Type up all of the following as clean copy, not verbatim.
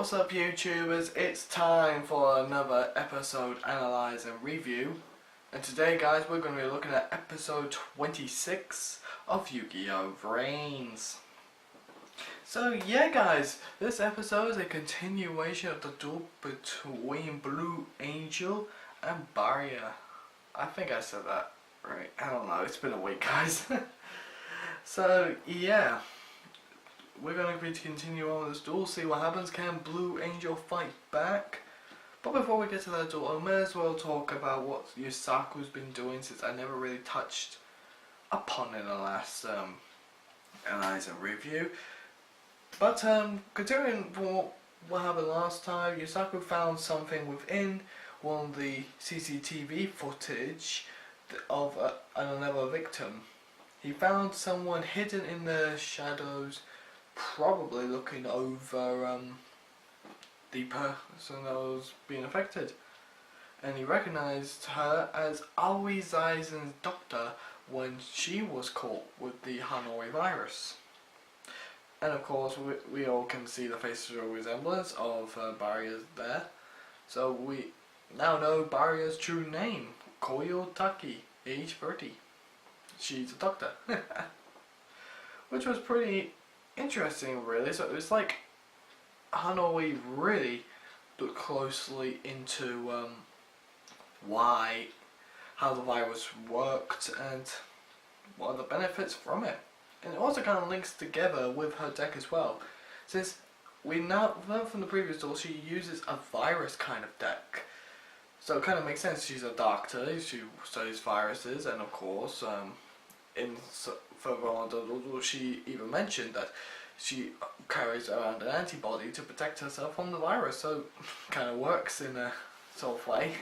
What's up YouTubers, it's time for another episode analyze and review, and today guys we're going to be looking at episode 26 of Yu-Gi-Oh! VRAINS. So yeah guys, this episode is a continuation of the duel between Blue Angel and Barrier. I think I said that right, I don't know, it's been a week guys. So yeah, we're going to continue on with this duel, see what happens. Can Blue Angel fight back? But before we get to that duel, I may as well talk about what Yusaku's been doing, since I never really touched upon it in the last analyze and review. But considering what happened last time, Yusaku found something within one of the CCTV footage of another victim. He found someone hidden in the shadows, probably looking over the person that was being affected, and he recognized her as Aoi Zaizen's doctor when she was caught with the Hanoi virus. And of course we all can see the facial resemblance of Barrier's there, so we now know Barrier's true name, Koyo Taki, age 30. She's a doctor. Which was pretty interesting really. So it was like Hanoi really looked closely into how the virus worked and what are the benefits from it, and it also kind of links together with her deck as well, since we now learned from the previous duel she uses a virus kind of deck, so it kind of makes sense. She's a doctor, she studies viruses, and of course further on the duel she even mentioned that she carries around an antibody to protect herself from the virus, so kind of works in a sort of way.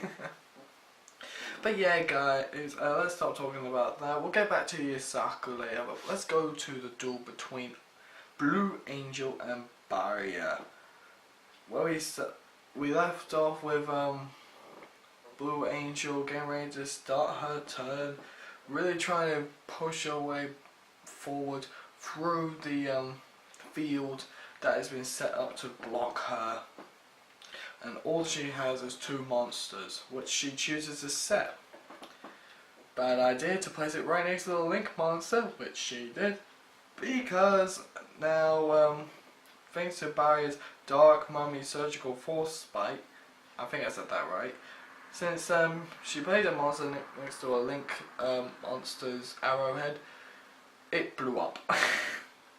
But yeah guys, let's stop talking about that. We'll get back to Yusaku later, but let's go to the duel between Blue Angel and Barrier, where we left off with Blue Angel getting ready to start her turn, really trying to push her way forward through the field that has been set up to block her, and all she has is two monsters which she chooses to set. Bad idea to place it right next to the Link monster, which she did, because now thanks to Barrier's Dark Mummy Surgical Force Spike, I think I said that right, since she played a monster next to a Link monster's arrowhead, it blew up.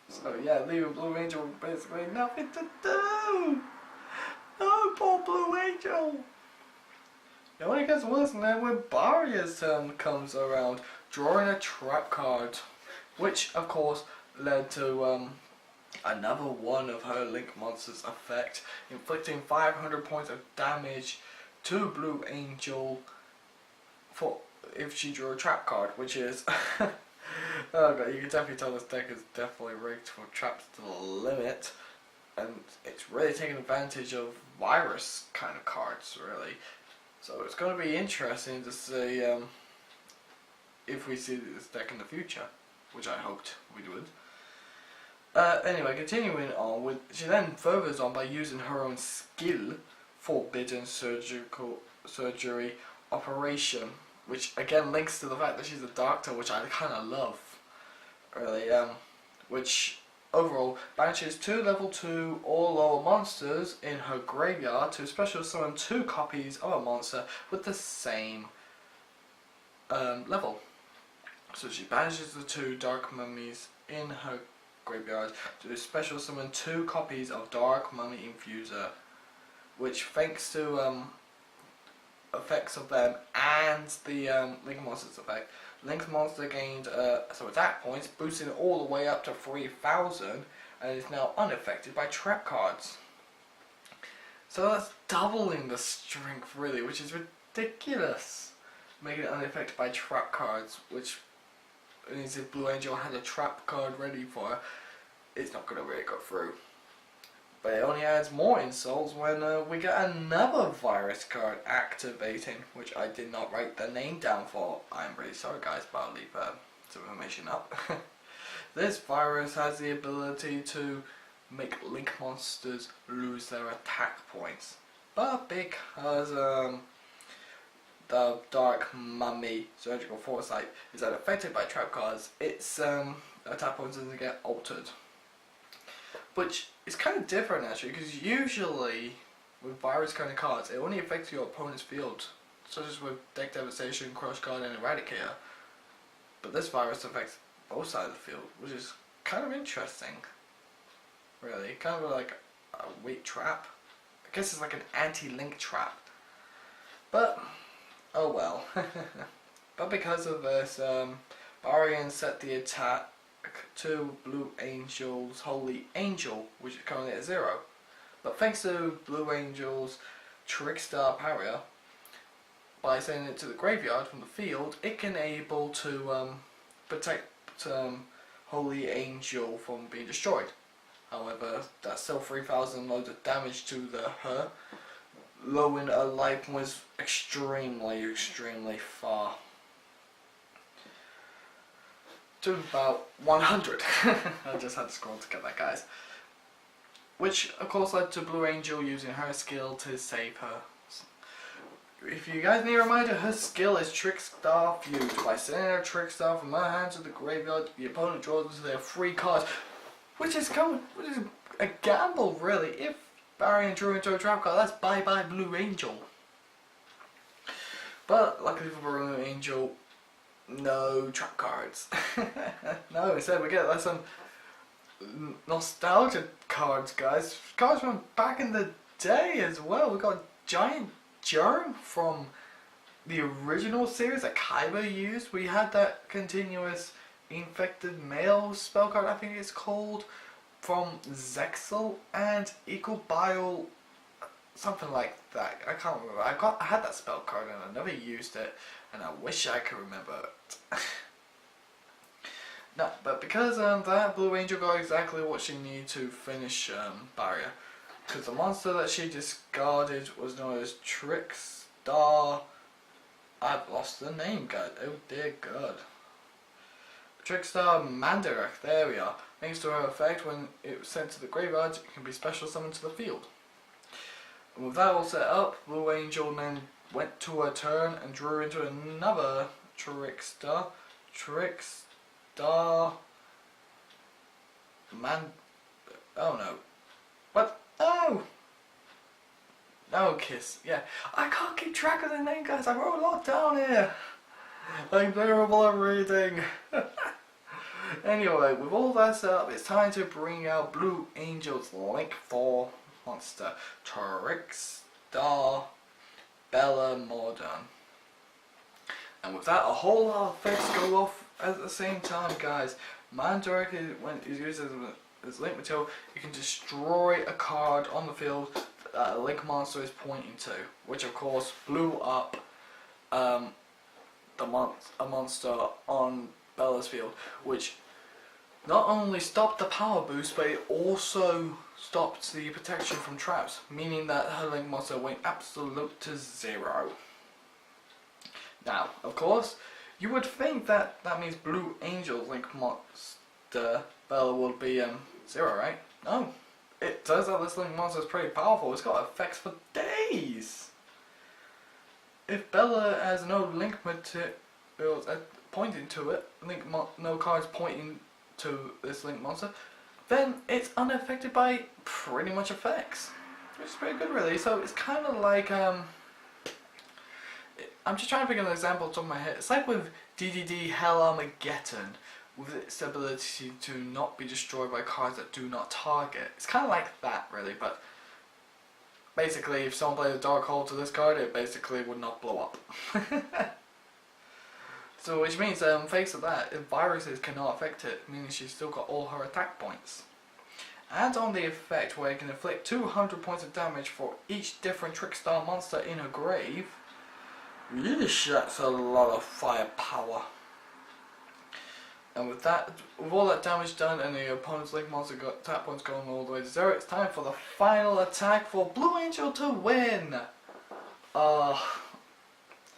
So yeah, leaving Blue Angel with basically nothing to do. Oh, poor Blue Angel. It only gets worse now when Barrier's turn comes around, drawing a trap card, which of course led to another one of her Link monster's effect, inflicting 500 points of damage to Blue Angel for if she drew a trap card, which is oh god, you can definitely tell this deck is definitely rigged for traps to the limit, and it's really taking advantage of virus kind of cards really. So it's going to be interesting to see if we see this deck in the future, which I hoped we would. Anyway, continuing on with, she then furthers on by using her own skill, Forbidden Surgery Operation, which again links to the fact that she's a doctor, which I kind of love really, which overall banishes 2 level 2 or lower monsters in her graveyard to special summon 2 copies of a monster with the same level. So she banishes the 2 Dark Mummies in her graveyard to special summon 2 copies of Dark Mummy Infuser, which thanks to effects of them and the Link Monster's effect, Link's monster gained some attack points, boosting it all the way up to 3000, and is now unaffected by trap cards. So that's doubling the strength really, which is ridiculous, making it unaffected by trap cards, which means if Blue Angel had a trap card ready for her, it's not going to really go through. But it only adds more insults when we get another virus card activating, which I did not write the name down for. I'm really sorry guys, but I'll leave some information up. This virus has the ability to make Link monsters lose their attack points. But because the Dark Mummy Surgical Foresight is unaffected by trap cards, its attack points doesn't get altered. Which is kind of different actually, because usually with virus kind of cards, it only affects your opponent's field, such as with Deck Devastation, Crush Guard and Eradicator. But this virus affects both sides of the field, which is kind of interesting. Really, kind of like a weak trap. I guess it's like an anti-link trap. But, oh well. But because of this, VRAINS set the attack to Blue Angel's Holy Angel, which is currently at 0. But thanks to Blue Angel's Trickstar Parrier, by sending it to the graveyard from the field, it can able to protect Holy Angel from being destroyed. However, that's still 3,000 loads of damage to her, lowering her life points extremely far. To about 100. I just had to scroll to get that, guys. Which of course led to Blue Angel using her skill to save her. If you guys need a reminder, her skill is Trickstar Fuse. By sending her Trickstar from her hand to the graveyard, the opponent draws into their free cards, which is a gamble really. If VRAINS drew into a trap card, that's bye bye Blue Angel. But luckily for Blue Angel, no trap cards. No, instead we get some nostalgia cards, guys. Cards from back in the day as well. We got Giant Germ from the original series that Kaiba used. We had that continuous infected male spell card, I think it's called, from Zexal, and Equal Bile, something like that. I can't remember. I had that spell card and I never used it, and I wish I could remember it. No, but because that Blue Angel got exactly what she needed to finish Barrier. Because the monster that she discarded was known as Trickstar. I've lost the name, guys. Oh dear God. Trickstar Mandarach. There we are. Thanks to her effect, when it was sent to the graveyard, it can be special summoned to the field. And with that all set up, Blue Angel then went to her turn and drew into another Trickstar. Trickstar Man. Oh no. What? Oh! No, Kiss. Yeah. I can't keep track of the name, guys. I wrote a lot down here. I'm terrible at reading. Anyway, with all that set up, it's time to bring out Blue Angel's Link 4 monster, Trickstar Bella Mordon. And with that, a whole lot of effects go off at the same time, guys. Mandarach, when it's used as link material, you can destroy a card on the field that a link monster is pointing to, which of course blew up a monster on Bella's field, which not only stopped the power boost, but it also stopped the protection from traps, meaning that her link monster went absolute to 0. Now, of course, you would think that means Blue Angel's link monster Bella will be 0, right? No. It turns out this link monster is pretty powerful. It's got effects for days. If Bella has no link materials pointing to it, no cards pointing to this link monster, then it's unaffected by pretty much effects, which is pretty good really. So it's kind of like I'm just trying to think of an example off the top of my head. It's like with DDD Hell Armageddon, with its ability to not be destroyed by cards that do not target. It's kind of like that really, but basically if someone played a Dark Hole to this card, it basically would not blow up. So which means, thanks to that, viruses cannot affect it, meaning she's still got all her attack points. Add on the effect where it can inflict 200 points of damage for each different Trickstar monster in her grave. Really, that's a lot of firepower. And with all that damage done and the opponent's link monster got attack points going all the way to 0, it's time for the final attack for Blue Angel to win!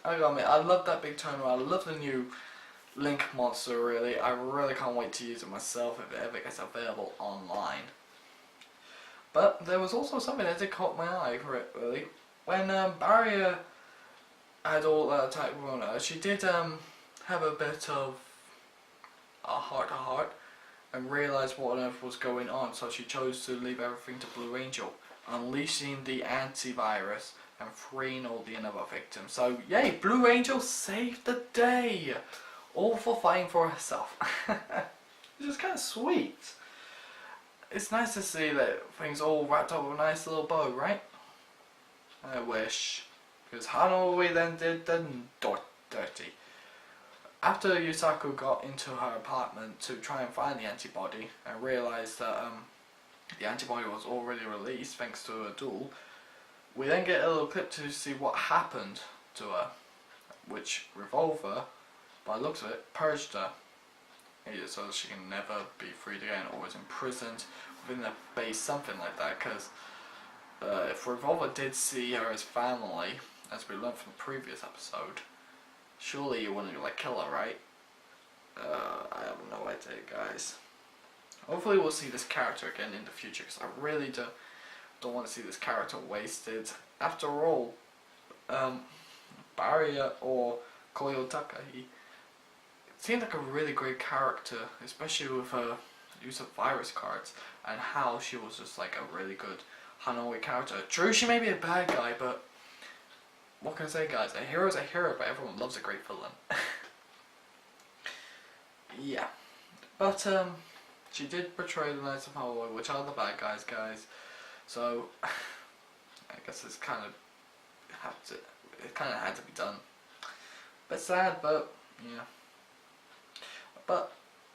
I gotta admit, I love that big turnaround. I love the new Link monster really. I really can't wait to use it myself if it ever gets available online. But there was also something that did caught my eye, really. When Barrier had all that attack on her, she did have a bit of a heart-to-heart and realised what on earth was going on, so she chose to leave everything to Blue Angel, unleashing the antivirus and freeing all the other victims. So yay, Blue Angel saved the day, all for fighting for herself. Which is kind of sweet. It's nice to see that things all wrapped up with a nice little bow, right? I wish. Because hanoi then did the dirty. After Yusaku got into her apartment to try and find the antibody and realised that the antibody was already released thanks to a duel, we then get a little clip to see what happened to her, which Revolver, by the looks of it, purged her. So she can never be freed again or is imprisoned within the base, something like that, because if Revolver did see her as family, as we learned from the previous episode, surely you wouldn't like kill her, right? I have no idea, guys. Hopefully we'll see this character again in the future, because I really don't want to see this character wasted. After all, Barrier or Koyotaka, he seemed like a really great character, especially with her use of virus cards and how she was just like a really good hanoi character. True, she may be a bad guy, but what can I say, guys? A hero's a hero, but everyone loves a great villain. Yeah, but she did betray the Knights of Hanoi, which are the bad guys, So I guess it kind of had to be done. Bit sad, but yeah. But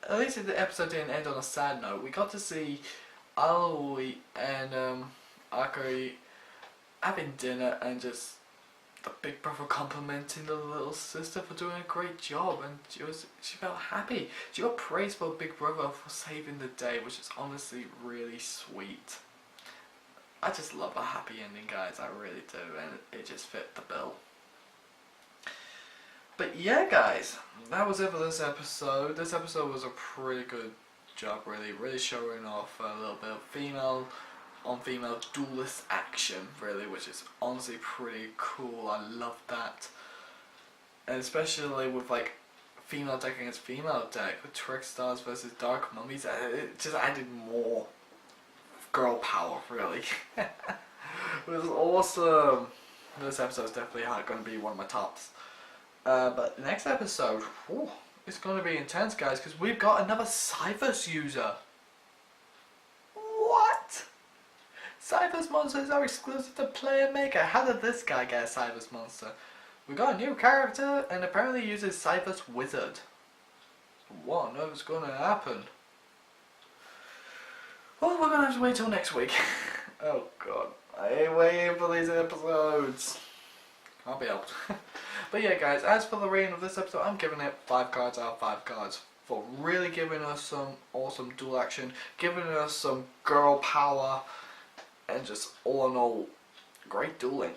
at least the episode didn't end on a sad note. We got to see Aoi and Akari having dinner and just the big brother complimenting the little sister for doing a great job, and she felt happy. She got praised for big brother for saving the day, which is honestly really sweet. I just love a happy ending, guys, I really do, and it just fit the bill. But yeah, guys, that was it for this episode. This episode was a pretty good job, really showing off a little bit of female duelist action, really, which is honestly pretty cool. I love that, and especially with like female deck against female deck with Trick Stars versus Dark Mummies. It just added more girl power, really. It was awesome. This episode is definitely going to be one of my tops. But the next episode, it's going to be intense, guys, because we've got another Cyphers user. What? Cyphers monsters are exclusive to Player Maker. How did this guy get a Cyphers monster? We got a new character and apparently uses Cyphers Wizard. What on earth is going to happen? Well, we're going to have to wait till next week. Oh god, I ain't waiting for these episodes. Can't be helped. But yeah, guys, as for the rating of this episode, I'm giving it 5 cards out of 5 cards for really giving us some awesome duel action, giving us some girl power, and just all in all, great dueling.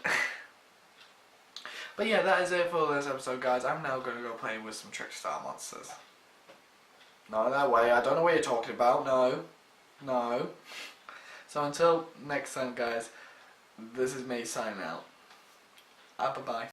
But yeah, that is it for this episode, guys. I'm now going to go play with some Trickstar monsters. No, that way. I don't know what you're talking about. No. So until next time, guys, this is me signing out. Bye-bye.